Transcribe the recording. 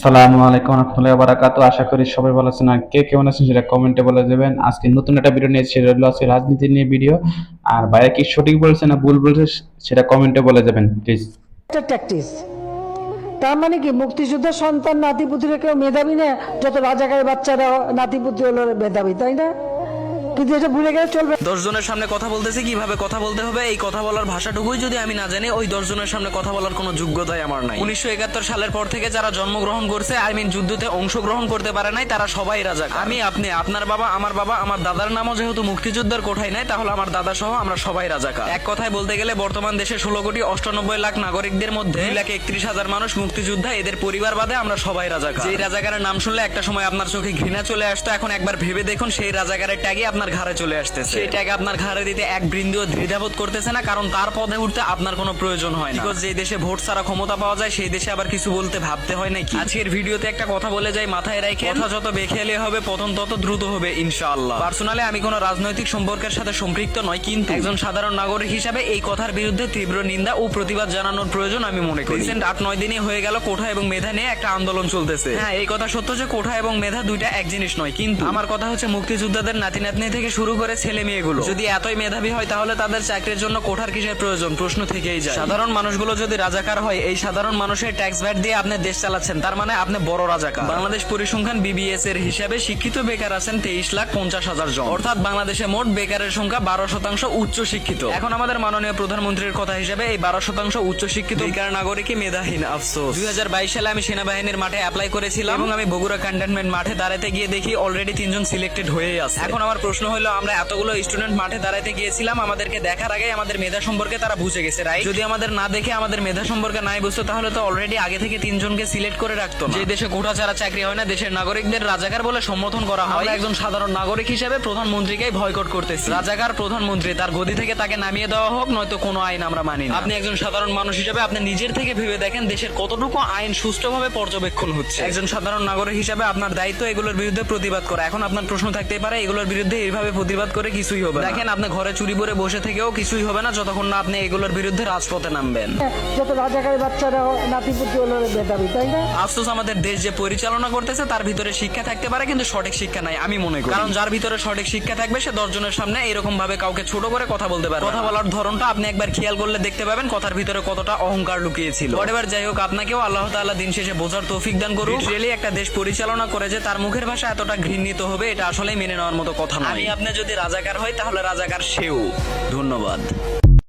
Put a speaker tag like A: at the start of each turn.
A: আসসালামু আলাইকুম রহমতুল্লাহি ওয়া বারাকাতুহু। আশা করি সবাই ভালো আছেন। আর কে কেমন আছেন সেটা কমেন্টে বলে যাবেন। আজকে নতুন একটা ভিডিও নিয়ে সেটা হলো আজকে রাজনীতি নিয়ে ভিডিও। আর ভাইয়া কি সঠিক বলছে না ভুল বলছে সেটা কমেন্টে বলে যাবেন প্লিজ।
B: একটা ট্যাকটিস। তার মানে কি মুক্তিযোদ্ধার সন্তান নাতিপুতিরা কেউ মেধাবী না? যত রাজাকারের বাচ্চারা নাতিপুতি হলো মেধাবী, তাই না? কিন্তু এটা ভুলে গেলে চলবে।
C: 10 জনের সামনে কথা বলতেছি, কিভাবে কথা বলতে হবে এই কথা বলার ভাষাটুকুই যদি আমি না জানি, ওই 10 জনের সামনে কথা বলার কোনো যোগ্যতাই আমার নাই। 1971 সালের পর থেকে যারা জন্মগ্রহণ করছে, যুদ্ধতে অংশগ্রহণ করতে পারে নাই, তারা সবাই রাজাকার। আমি, আপনি, আপনার বাবা, আমার দাদার নামও যেহেতু মুক্তিযোদ্ধার কোঠায় নাই, তাহলে আমার দাদা সহ আমরা সবাই রাজাকার। এক কথায় বলতে গেলে বর্তমান দেশে 16,98,00,000 নাগরিকদের মধ্যে 2,31,000 মানুষ মুক্তিযোদ্ধা, এদের পরিবার বাদে আমরা সবাই রাজাকার। যেই রাজাকারের নাম শুনলে একটা সময় আপনার চোখে ঘৃণা চলে আসতো, এখন একবার ভেবে দেখুন সেই রাজাকারের ট্যাগে আপনার ঘাড়ে চলে আসতেছে। সেই ট্যাগ আপনার ঘাড়ে দিতে এক বিন্দুও দ্বিধাবোধ করতেছে না, কারণ তার পদে উঠতে আপনার কোনো প্রয়োজন হয় না। বিকজ যে দেশে ভোট ছাড়া ক্ষমতা পাওয়া যায়, সেই দেশে আবার কিছু বলতে ভাবতে হয় নাকি? আজকের ভিডিওতে একটা কথা বলে যাই, মাথায় রেখে কথা যত বেখেলে হবে পতন তত দ্রুত হবে ইনশাআল্লাহ। পার্সোনালি আমি কোনো রাজনৈতিক সম্পর্কের সাথে সম্পৃক্ত নয়, কিন্তু একজন সাধারণ নাগরিক হিসাবে এই কথার বিরুদ্ধে তীব্র নিন্দা ও প্রতিবাদ জানানোর প্রয়োজন আমি মনে করি। রিসেন্ট 8-9 দিনই হয়ে গেল কোঠা এবং মেধা নিয়ে একটা আন্দোলন চলতেছে। হ্যাঁ, এই কথা সত্য যে কোঠা এবং মেধা দুইটা এক জিনিস নয়, কিন্তু আমার কথা হচ্ছে মুক্তিযোদ্ধাদের নাতি নাতনি থেকে শুরু করে ছেলে মেয়েগুলো যদি এতই মেধাবী হয়, তাহলে তাদের চাকরির জন্য কোঠার কিসের প্রয়োজন? প্রশ্ন থেকেই যায়। সাধারণ মানুষগুলো যদি রাজাকার হয়, এই সাধারণ মানুষের ট্যাক্স ভ্যাট দিয়ে আপনি দেশ চালাচ্ছেন, তার মানে আপনি বড় রাজাকার। বাংলাদেশ পরিসংখ্যান BBS এর হিসাবে শিক্ষিত বেকার আছেন 23,50,000 জন, অর্থাৎ বাংলাদেশে মোট বেকারের সংখ্যা 12% উচ্চ শিক্ষিত। এখন আমাদের মাননীয় প্রধানমন্ত্রীর কথা হিসাবে এই 12% উচ্চ শিক্ষিত বেকার নাগরিকই মেধাহীন। আফসোস 2022 সালে আমি সেনাবাহিনীর মাঠে অ্যাপ্লাই করেছিলাম এবং আমি বগুড়া ক্যান্টনমেন্ট মাঠে দাঁড়াতে গিয়ে দেখি অলরেডি 3 জন সিলেক্টেড হয়েই আছে। এখন আমার প্রশ্ন হলো, আমরা এতগুলো স্টুডেন্ট মাঠে দাঁড়াতে গিয়েছিলাম, আমাদেরকে দেখার আগে আমাদের মেধা সম্পর্কে তারা বুঝে গেছে, রাইট? যদি আমাদের না দেখে আমাদের মেধা সম্পর্কে নাই বুঝতো, তাহলে তো অলরেডি আগে থেকে 3 জনকে সিলেক্ট করে রাখতো। যে দেশে কোঠা ছাড়া চাকরি হয় না, দেশের নাগরিকদের রাজাকার বলে সম্বোধন করা হয়। একজন সাধারণ নাগরিক হিসেবে প্রধানমন্ত্রীকেই বয়কট করতেছি। রাজাকার প্রধানমন্ত্রী, তার গদি থেকে তাকে নামিয়ে দেওয়া হোক, নয়তো কোনো আইন আমরা মানি না। আপনি একজন সাধারণ মানুষ হিসেবে আপনি নিজের থেকে ভেবে দেখেন দেশের কতটুকু আইন সুষ্ঠুভাবে পর্যবেক্ষণ হচ্ছে। একজন সাধারণ নাগরিক হিসেবে আপনার দায়িত্ব এগুলোর বিরুদ্ধে প্রতিবাদ করা। এখন আপনার প্রশ্ন থাকতেই পারে, এগুলোর বিরুদ্ধে এইভাবে প্রতিবাদ করে কিছুই হবে না। দেখেন, আপনি ঘরে চুরি করে বসে থেকেও কিছুই হবে না যতক্ষণ না আপনি এগুলোর বিরুদ্ধে রাজপথে নামবেন।
B: যত রাজাকারের বাচ্চারা নাতিপুতি হলো মেধাবী, তাই না?
C: আফসোস, আমাদের দেশ যে পরিচালনা করতেছে তার ভিতরে শিক্ষা থাকতে পারে, কিন্তু সঠিক শিক্ষা নাই আমি মনে করি। কারণ যার ভিতরে সঠিক শিক্ষা থাকবে, সে 10 জনের সামনে এরকম ভাবে কাউকে ছোট করে কথা বলতে পারে। কথা বলার ধরনটা আপনি একবার খেয়াল করলে দেখতে পাবেন কথার ভিতরে কতটা অহংকার লুকিয়েছিল। হোয়াটএভার, যাই হোক, আপনাকেও আল্লাহ তাআলা দিন শেষে বোঝার তৌফিক দান করুন। রিয়েলি একটা দেশ পরিচালনা করে যে তার মুখের ভাষা এতটা ঘৃণিত হবে, এটা আসলে মেনে নেওয়ার মতো কথা নয়। আমি আপনি যদি রাজাকার হই, তাহলে রাজাকার সেও। ধন্যবাদ।